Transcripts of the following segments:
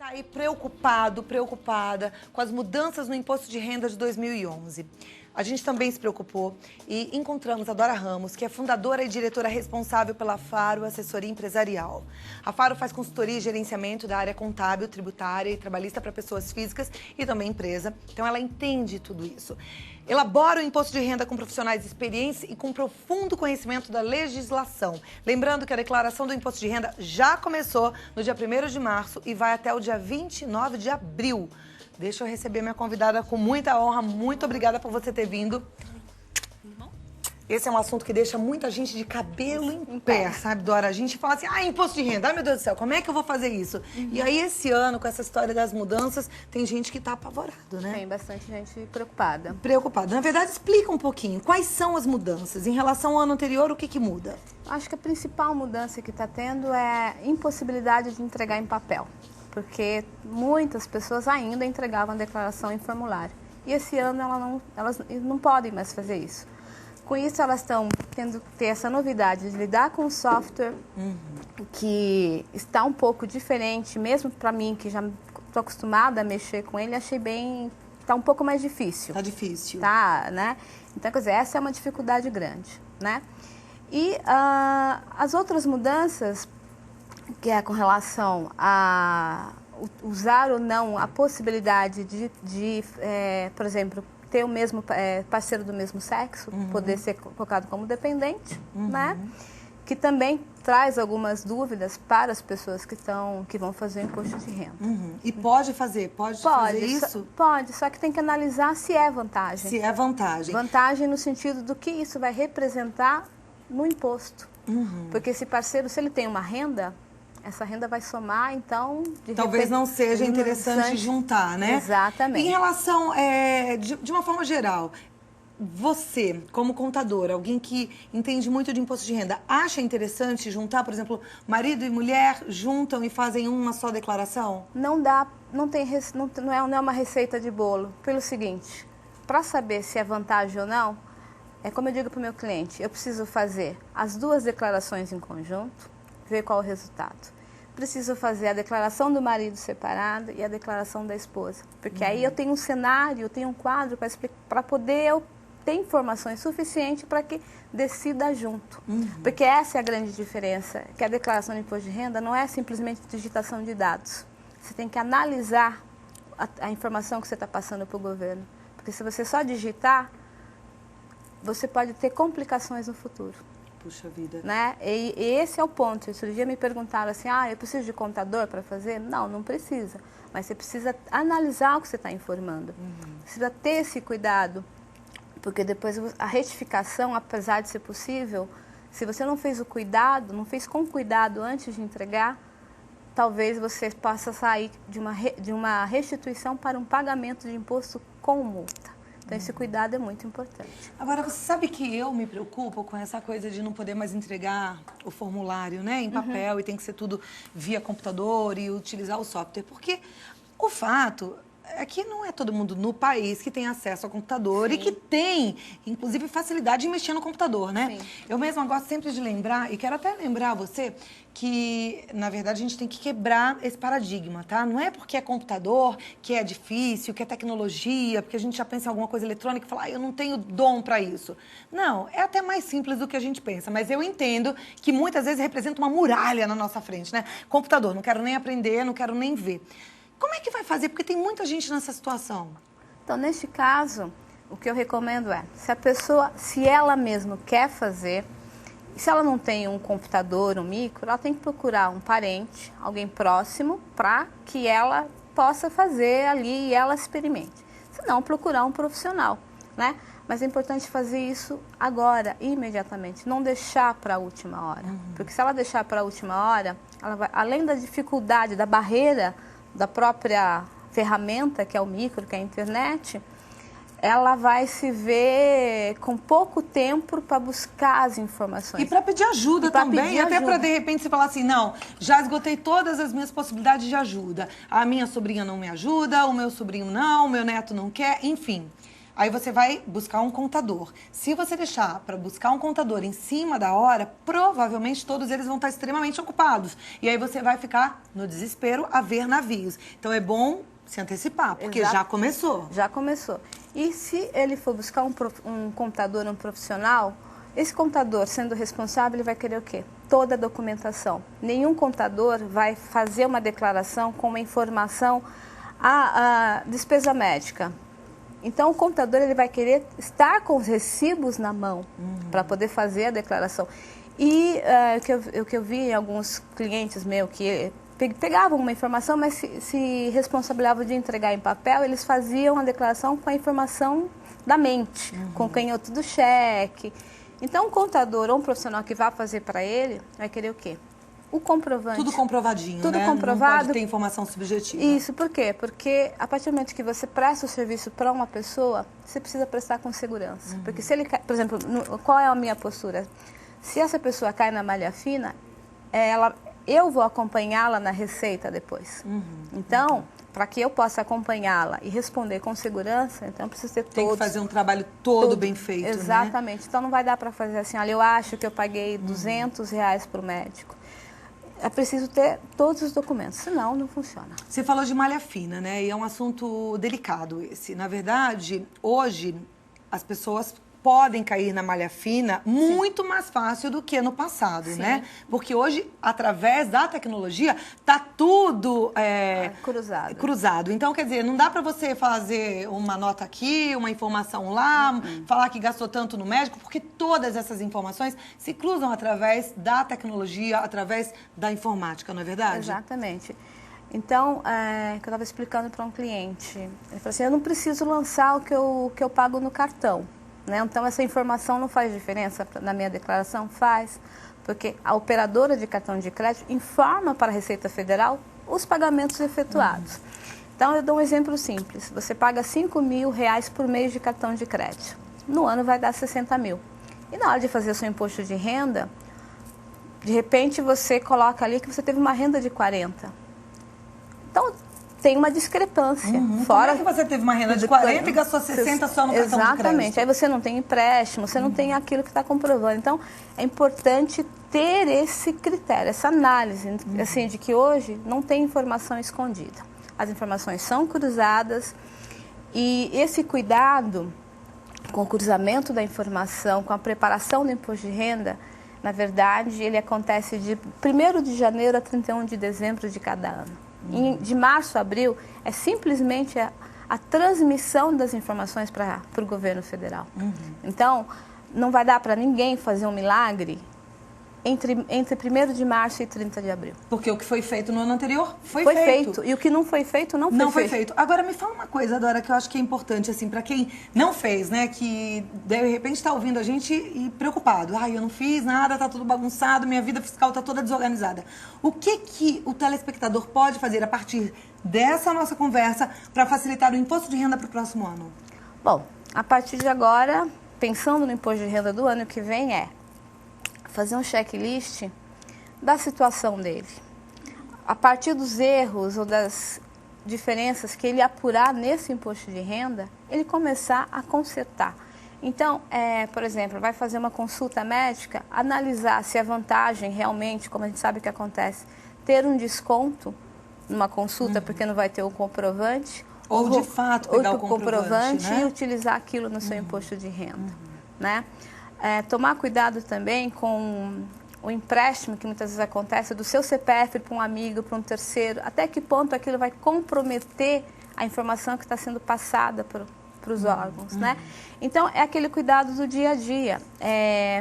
Tá aí preocupada com as mudanças no imposto de renda de 2011. A gente também se preocupou e encontramos a Dora Ramos, que é fundadora e diretora responsável pela Faro Assessoria Empresarial. A Faro faz consultoria e gerenciamento da área contábil, tributária e trabalhista para pessoas físicas e também empresa. Então ela entende tudo isso. Elabora o imposto de renda com profissionais experientes e com profundo conhecimento da legislação. Lembrando que a declaração do imposto de renda já começou no dia 1º de março e vai até o dia 29 de abril. Deixa eu receber minha convidada com muita honra. Muito obrigada por você ter vindo. Esse é um assunto que deixa muita gente de cabelo em pé, sabe, Dora? A gente fala assim, imposto de renda, ai meu Deus do céu, como é que eu vou fazer isso? E aí esse ano, com essa história das mudanças, tem gente que tá apavorado, né? Tem bastante gente preocupada. Preocupada. Na verdade, explica um pouquinho, quais são as mudanças? Em relação ao ano anterior, o que muda? Acho que a principal mudança que está tendo é a impossibilidade de entregar em papel. Porque muitas pessoas ainda entregavam a declaração em formulário. E esse ano elas não podem mais fazer isso. Com isso, elas estão tendo que ter essa novidade de lidar com o software, que está um pouco diferente, mesmo para mim, que já estou acostumada a mexer com ele, achei bem... Está um pouco mais difícil. Está difícil. Tá, né? Então, quer dizer, essa é uma dificuldade grande, né? E as outras mudanças, que é com relação a usar ou não a possibilidade de por exemplo, ter o mesmo parceiro do mesmo sexo, poder ser colocado como dependente, né? Que também traz algumas dúvidas para as pessoas que vão fazer o imposto de renda. E pode fazer? Pode fazer isso? Pode, só que tem que analisar se é vantagem. Se é vantagem. Vantagem no sentido do que isso vai representar no imposto. Porque esse parceiro, se ele tem uma renda, essa renda vai somar, então... Talvez não seja interessante juntar, né? Exatamente. Em relação, de uma forma geral, você, como contador, alguém que entende muito de imposto de renda, acha interessante juntar, por exemplo, marido e mulher juntam e fazem uma só declaração? Não dá, não é uma receita de bolo. Pelo seguinte, para saber se é vantagem ou não, é como eu digo para o meu cliente, eu preciso fazer as duas declarações em conjunto, ver qual o resultado. Preciso fazer a declaração do marido separado e a declaração da esposa. Porque aí eu tenho um cenário, eu tenho um quadro para poder eu ter informações suficientes para que decida junto. Porque essa é a grande diferença, que a declaração de imposto de renda não é simplesmente digitação de dados. Você tem que analisar a informação que você está passando para o governo. Porque se você só digitar, você pode ter complicações no futuro. Puxa vida. Né? E esse é o ponto. Outro dia me perguntaram assim, eu preciso de contador para fazer? Não, não precisa. Mas você precisa analisar o que você está informando. Precisa ter esse cuidado. Porque depois a retificação, apesar de ser possível, se você não fez o cuidado, não fez com cuidado antes de entregar, talvez você possa sair de uma restituição para um pagamento de imposto com multa. Então, esse cuidado é muito importante. Agora, você sabe que eu me preocupo com essa coisa de não poder mais entregar o formulário, né, em papel, e tem que ser tudo via computador e utilizar o software. Porque o fato é que não é todo mundo no país que tem acesso ao computador e que tem, inclusive, facilidade em mexer no computador, né? Sim. Eu mesma gosto sempre de lembrar, e quero até lembrar você, que, na verdade, a gente tem que quebrar esse paradigma, tá? Não é porque é computador que é difícil, que é tecnologia, porque a gente já pensa em alguma coisa eletrônica e fala, eu não tenho dom para isso. Não, é até mais simples do que a gente pensa, mas eu entendo que muitas vezes representa uma muralha na nossa frente, né? Computador, não quero nem aprender, não quero nem ver. Como é que vai fazer? Porque tem muita gente nessa situação. Então, neste caso, o que eu recomendo é, se a pessoa, se ela mesma quer fazer, se ela não tem um computador, um micro, ela tem que procurar um parente, alguém próximo, para que ela possa fazer ali e ela experimente. Se não, procurar um profissional, né? Mas é importante fazer isso agora, imediatamente, não deixar para a última hora. Porque se ela deixar para a última hora, ela vai, além da dificuldade, da barreira, da própria ferramenta, que é o micro, que é a internet, ela vai se ver com pouco tempo para buscar as informações. E para pedir ajuda também, até para de repente você falar assim, não, já esgotei todas as minhas possibilidades de ajuda. A minha sobrinha não me ajuda, o meu sobrinho não, o meu neto não quer, enfim. Aí você vai buscar um contador. Se você deixar para buscar um contador em cima da hora, provavelmente todos eles vão estar extremamente ocupados. E aí você vai ficar no desespero a ver navios. Então é bom se antecipar, porque já começou. Já começou. E se ele for buscar um contador, um profissional, esse contador, sendo responsável, ele vai querer o quê? Toda a documentação. Nenhum contador vai fazer uma declaração com uma informação a despesa médica. Então, o contador ele vai querer estar com os recibos na mão para poder fazer a declaração. E o que eu vi em alguns clientes meus que pegavam uma informação, mas se responsabilizavam de entregar em papel, eles faziam a declaração com a informação da mente, com o canhoto do cheque. Então, um contador ou um profissional que vai fazer para ele, vai querer o quê? O comprovante. Tudo comprovadinho, tudo né? comprovado. Não pode ter informação subjetiva. Isso, por quê? Porque a partir do momento que você presta o serviço para uma pessoa, você precisa prestar com segurança. Porque se ele, por exemplo, qual é a minha postura? Se essa pessoa cai na malha fina, eu vou acompanhá-la na receita depois. Então, para que eu possa acompanhá-la e responder com segurança, então eu preciso ter Tem que fazer um trabalho todo bem feito, exatamente. Né? Então não vai dar para fazer assim, olha, eu acho que eu paguei R$200 para o médico. É preciso ter todos os documentos, senão não funciona. Você falou de malha fina, né? E é um assunto delicado esse. Na verdade, hoje, as pessoas podem cair na malha fina muito mais fácil do que no passado, né? Porque hoje, através da tecnologia, tá tudo cruzado. Então, quer dizer, não dá para você fazer uma nota aqui, uma informação lá, falar que gastou tanto no médico, porque todas essas informações se cruzam através da tecnologia, através da informática, não é verdade? Exatamente. Então, que eu estava explicando para um cliente, ele falou assim, eu não preciso lançar o que eu pago no cartão. Né? Então, essa informação não faz diferença na minha declaração? Faz, porque a operadora de cartão de crédito informa para a Receita Federal os pagamentos efetuados. Então, eu dou um exemplo simples. Você paga R$5.000 por mês de cartão de crédito. No ano vai dar 60 mil. E na hora de fazer o seu imposto de renda, de repente você coloca ali que você teve uma renda de 40. Então, tem uma discrepância. Fora como é que você teve uma renda de 40 e gastou 60 só no cartão de crédito? Exatamente. Aí você não tem empréstimo, você não tem aquilo que está comprovando. Então, é importante ter esse critério, essa análise, assim, de que hoje não tem informação escondida. As informações são cruzadas e esse cuidado com o cruzamento da informação, com a preparação do imposto de renda, na verdade, ele acontece de 1º de janeiro a 31 de dezembro de cada ano. De março a abril, é simplesmente a transmissão das informações para o governo federal. Então, não vai dar para ninguém fazer um milagre entre 1º de março e 30 de abril. Porque o que foi feito no ano anterior foi feito. E o que não foi feito, não foi feito. Agora, me fala uma coisa, Dora, que eu acho que é importante, assim, para quem não fez, né, que de repente está ouvindo a gente e preocupado. Ai, eu não fiz nada, tá tudo bagunçado, minha vida fiscal tá toda desorganizada. O que o telespectador pode fazer a partir dessa nossa conversa para facilitar o imposto de renda para o próximo ano? Bom, a partir de agora, pensando no imposto de renda do ano que vem, fazer um checklist da situação dele. A partir dos erros ou das diferenças que ele apurar nesse imposto de renda, ele começar a consertar. Então, por exemplo, vai fazer uma consulta médica, analisar se a vantagem realmente, como a gente sabe que acontece, ter um desconto numa consulta porque não vai ter o comprovante. Ou de fato pegar o comprovante, né? E utilizar aquilo no seu imposto de renda, né? Tomar cuidado também com o empréstimo que muitas vezes acontece do seu CPF para um amigo, para um terceiro. Até que ponto aquilo vai comprometer a informação que está sendo passada para os órgãos, né? Então, é aquele cuidado do dia a dia.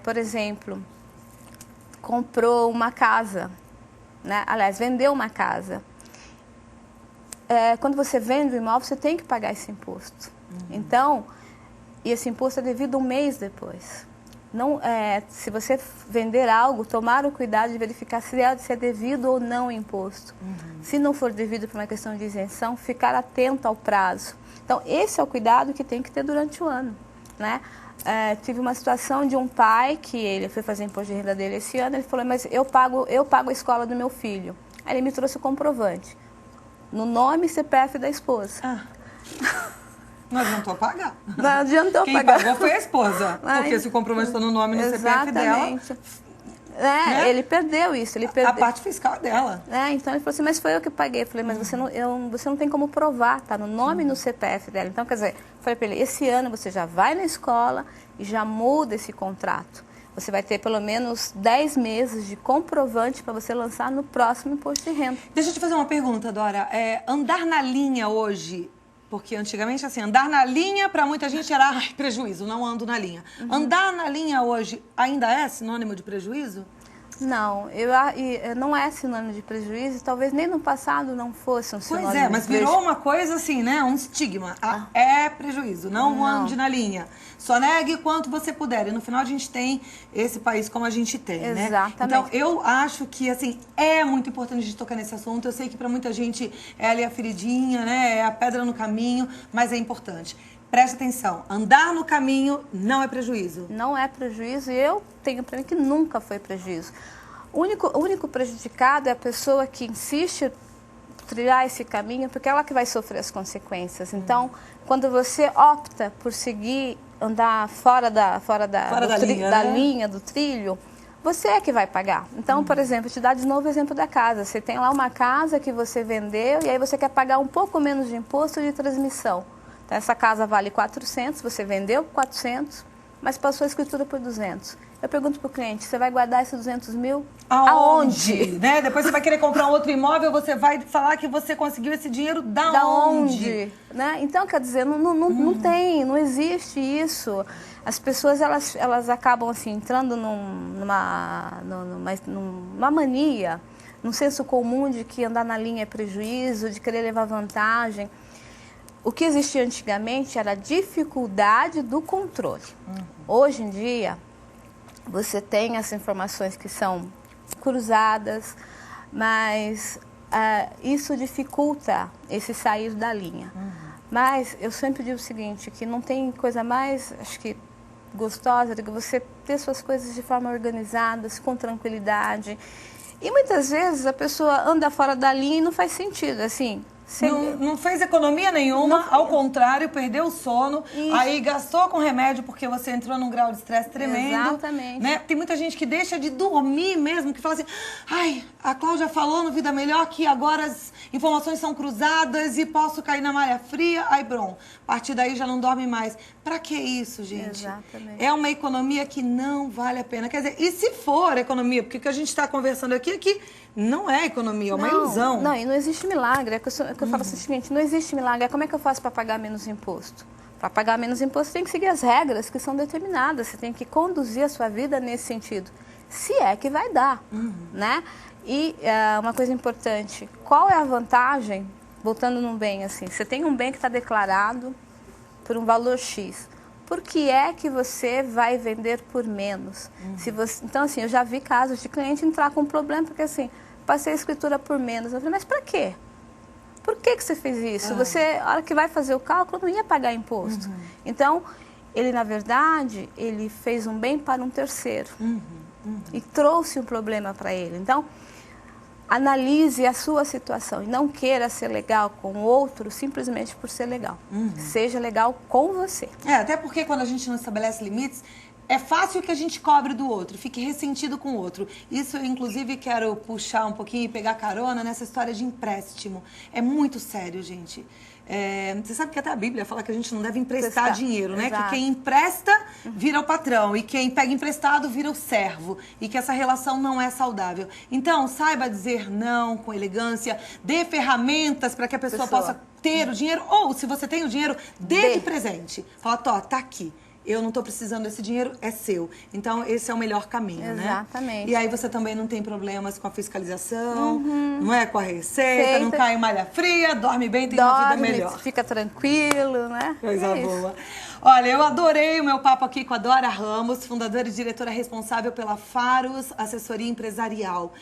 Por exemplo, comprou uma casa, né? Aliás, vendeu uma casa. Quando você vende o imóvel, você tem que pagar esse imposto. Então, e esse imposto é devido um mês depois. Não, se você vender algo, tomar o cuidado de verificar se é devido ou não o imposto. Se não for devido por uma questão de isenção, ficar atento ao prazo. Então, esse é o cuidado que tem que ter durante o ano, né? Tive uma situação de um pai que ele foi fazer imposto de renda dele esse ano, ele falou, mas eu pago a escola do meu filho. Aí ele me trouxe o comprovante, no nome e CPF da esposa. Não adiantou pagar. Não adiantou Quem pagar. Quem pagou foi a esposa. Porque se o comprovante está no nome e no CPF dela... Né? Ele perdeu isso. Ele perdeu. A parte fiscal dela. Então ele falou assim, mas foi eu que paguei. Eu falei, mas você não tem como provar, tá no nome e no CPF dela. Então, quer dizer, eu falei para ele, esse ano você já vai na escola e já muda esse contrato. Você vai ter pelo menos 10 meses de comprovante para você lançar no próximo imposto de renda. Deixa eu te fazer uma pergunta, Dora. Andar na linha hoje, porque antigamente, assim, andar na linha para muita gente era prejuízo, não ando na linha. Andar na linha hoje ainda é sinônimo de prejuízo? Não, não é sinônimo de prejuízo, talvez nem no passado não fosse um sinônimo de prejuízo. Mas virou uma coisa assim, né? Um estigma. É prejuízo, não ande na linha. Só negue quanto você puder. E no final a gente tem esse país como a gente tem, né? Exatamente. Então, eu acho que, assim, é muito importante a gente tocar nesse assunto. Eu sei que para muita gente é ali a feridinha, né? É a pedra no caminho, mas é importante. Preste atenção, andar no caminho não é prejuízo. Não é prejuízo e eu tenho para mim que nunca foi prejuízo. O único prejudicado é a pessoa que insiste em trilhar esse caminho, porque ela que vai sofrer as consequências. Então, quando você opta por seguir, andar fora da linha, do trilho, você é que vai pagar. Então, por exemplo, te dar de novo o exemplo da casa. Você tem lá uma casa que você vendeu e aí você quer pagar um pouco menos de imposto de transmissão. Então, essa casa vale 400, você vendeu por 400, mas passou a escritura por 200. Eu pergunto para o cliente, você vai guardar esses 200 mil aonde? Né? Depois você vai querer comprar um outro imóvel, você vai falar que você conseguiu esse dinheiro da onde? Né? Então, quer dizer, não existe isso. As pessoas, elas acabam assim, entrando numa mania, num senso comum de que andar na linha é prejuízo, de querer levar vantagem. O que existia antigamente era a dificuldade do controle. Hoje em dia, você tem as informações que são cruzadas, mas isso dificulta esse sair da linha. Mas eu sempre digo o seguinte, que não tem coisa mais, acho que, gostosa do que você ter suas coisas de forma organizada, com tranquilidade. E muitas vezes a pessoa anda fora da linha e não faz sentido, assim... Não fez economia nenhuma, ao contrário, perdeu o sono, aí gastou com remédio porque você entrou num grau de estresse tremendo. Exatamente. Né? Tem muita gente que deixa de dormir mesmo, que fala assim, ai, a Cláudia falou no Vida Melhor que agora as informações são cruzadas e posso cair na malha fria, aí pronto, a partir daí já não dorme mais. Pra que isso, gente? Exatamente. É uma economia que não vale a pena. Quer dizer, e se for economia, porque o que a gente está conversando aqui é que não é economia, é uma ilusão. Não, e não existe milagre. É que eu falo assim, o seguinte, não existe milagre. Como é que eu faço para pagar menos imposto? Para pagar menos imposto, você tem que seguir as regras que são determinadas. Você tem que conduzir a sua vida nesse sentido. Se é que vai dar, né? E uma coisa importante, qual é a vantagem, voltando num bem assim, você tem um bem que está declarado por um valor X. Por que é que você vai vender por menos? Então, assim, eu já vi casos de cliente entrar com um problema, porque assim, passei a escritura por menos. Eu falei, mas para quê? Por que você fez isso? Você, a hora que vai fazer o cálculo, não ia pagar imposto. Então, ele, na verdade, ele fez um bem para um terceiro. E trouxe um problema para ele. Então, analise a sua situação e não queira ser legal com o outro simplesmente por ser legal. Seja legal com você. Até porque quando a gente não estabelece limites, é fácil que a gente cobre do outro, fique ressentido com o outro. Isso eu, inclusive, quero puxar um pouquinho e pegar carona nessa história de empréstimo. É muito sério, gente. Você sabe que até a Bíblia fala que a gente não deve emprestar dinheiro, né? Exato. Que quem empresta vira o patrão e quem pega emprestado vira o servo e que essa relação não é saudável. Então, saiba dizer não com elegância, dê ferramentas para que a pessoa possa ter o dinheiro ou, se você tem o dinheiro, dê de presente. Fala, tá aqui. Eu não estou precisando desse dinheiro, é seu. Então, esse é o melhor caminho, né? Exatamente. E aí você também não tem problemas com a fiscalização, não é com a receita, não cai em malha fria, dorme bem, tem uma vida melhor. Fica tranquilo, né? Coisa boa. Olha, eu adorei o meu papo aqui com a Dora Ramos, fundadora e diretora responsável pela Faros Assessoria Empresarial.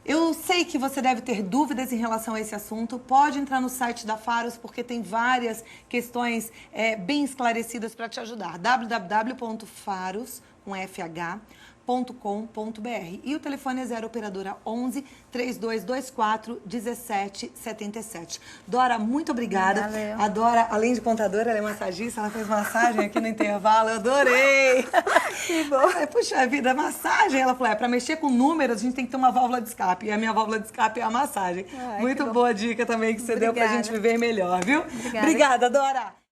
Eu sei que você deve ter dúvidas em relação a esse assunto. Pode entrar no site da Faros, porque tem várias questões bem esclarecidas para te ajudar. www.faros.com.br E o telefone é 0 operadora 11 3224 1777. Dora, muito obrigada. Valeu. A Dora, além de contadora, ela é massagista, ela fez massagem aqui no intervalo, eu adorei. Que bom. Puxa vida, massagem. Ela falou, para mexer com números, a gente tem que ter uma válvula de escape. E a minha válvula de escape é a massagem. Ai, muito boa dica também que você deu pra gente viver melhor, viu? Obrigada. Obrigada, Dora.